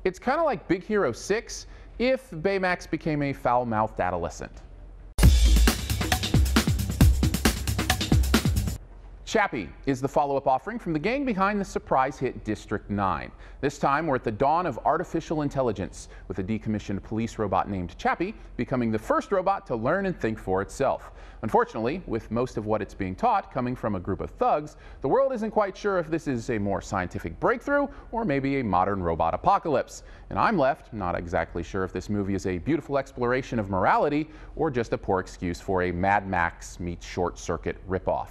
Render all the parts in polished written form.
It's kind of like Big Hero 6 if Baymax became a foul-mouthed adolescent. CHAPPiE is the follow-up offering from the gang behind the surprise hit District 9. This time, we're at the dawn of artificial intelligence, with a decommissioned police robot named CHAPPiE becoming the first robot to learn and think for itself. Unfortunately, with most of what it's being taught coming from a group of thugs, the world isn't quite sure if this is a more scientific breakthrough or maybe a modern robot apocalypse. And I'm left not exactly sure if this movie is a beautiful exploration of morality or just a poor excuse for a Mad Max meets Short Circuit ripoff.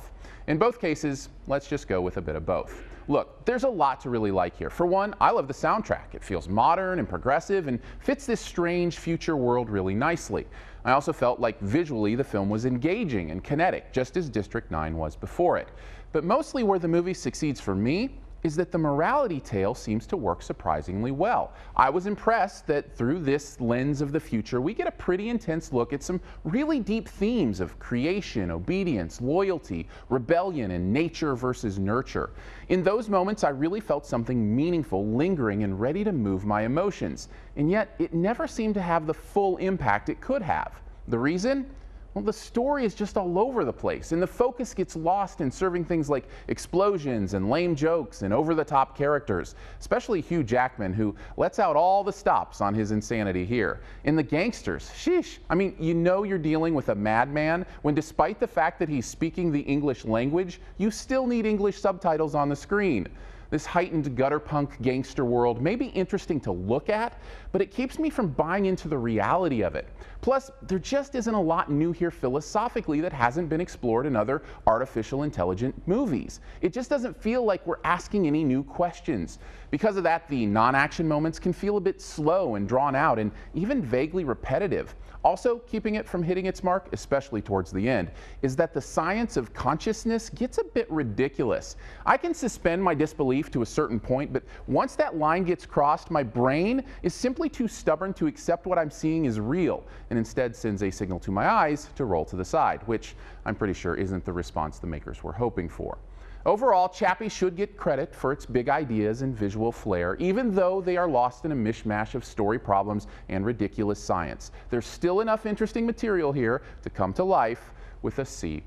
In both cases, let's just go with a bit of both. Look, there's a lot to really like here. For one, I love the soundtrack. It feels modern and progressive and fits this strange future world really nicely. I also felt like visually the film was engaging and kinetic, just as District 9 was before it. But mostly where the movie succeeds for me is that the morality tale seems to work surprisingly well. I was impressed that through this lens of the future, we get a pretty intense look at some really deep themes of creation, obedience, loyalty, rebellion, and nature versus nurture. In those moments, I really felt something meaningful lingering and ready to move my emotions. And yet, it never seemed to have the full impact it could have. The reason? Well, the story is just all over the place, and the focus gets lost in serving things like explosions and lame jokes and over-the-top characters, especially Hugh Jackman, who lets out all the stops on his insanity here. And the gangsters, sheesh. I mean, you know you're dealing with a madman when, despite the fact that he's speaking the English language, you still need English subtitles on the screen. This heightened gutter punk gangster world may be interesting to look at, but it keeps me from buying into the reality of it. Plus, there just isn't a lot new here philosophically that hasn't been explored in other artificial intelligent movies. It just doesn't feel like we're asking any new questions. Because of that, the non-action moments can feel a bit slow and drawn out and even vaguely repetitive. Also, keeping it from hitting its mark, especially towards the end, is that the science of consciousness gets a bit ridiculous. I can suspend my disbelief to a certain point, but once that line gets crossed, my brain is simply too stubborn to accept what I'm seeing is real, and instead sends a signal to my eyes to roll to the side, which I'm pretty sure isn't the response the makers were hoping for. Overall, CHAPPiE should get credit for its big ideas and visual flair, even though they are lost in a mishmash of story problems and ridiculous science. There's still enough interesting material here to come to life with a C+.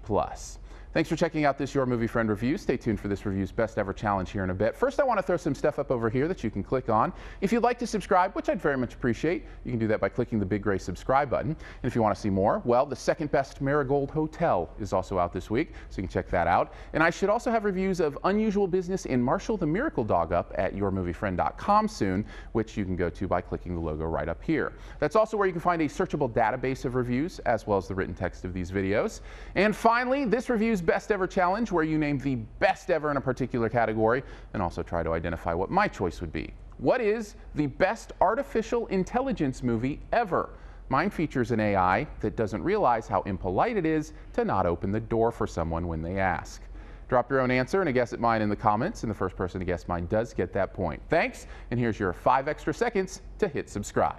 Thanks for checking out this Your Movie Friend review. Stay tuned for this review's best ever challenge here in a bit. First, I want to throw some stuff up over here that you can click on. If you'd like to subscribe, which I'd very much appreciate, you can do that by clicking the big gray subscribe button. And if you want to see more, well, the second best Marigold Hotel is also out this week, so you can check that out. And I should also have reviews of Unusual Business and Marshall the Miracle Dog up at yourmoviefriend.com soon, which you can go to by clicking the logo right up here. That's also where you can find a searchable database of reviews, as well as the written text of these videos. And finally, this review's best ever challenge, where you name the best ever in a particular category and also try to identify what my choice would be. What is the best artificial intelligence movie ever? Mine features an AI that doesn't realize how impolite it is to not open the door for someone when they ask. Drop your own answer and a guess at mine in the comments, and the first person to guess mine does get that point. Thanks, and here's your 5 extra seconds to hit subscribe.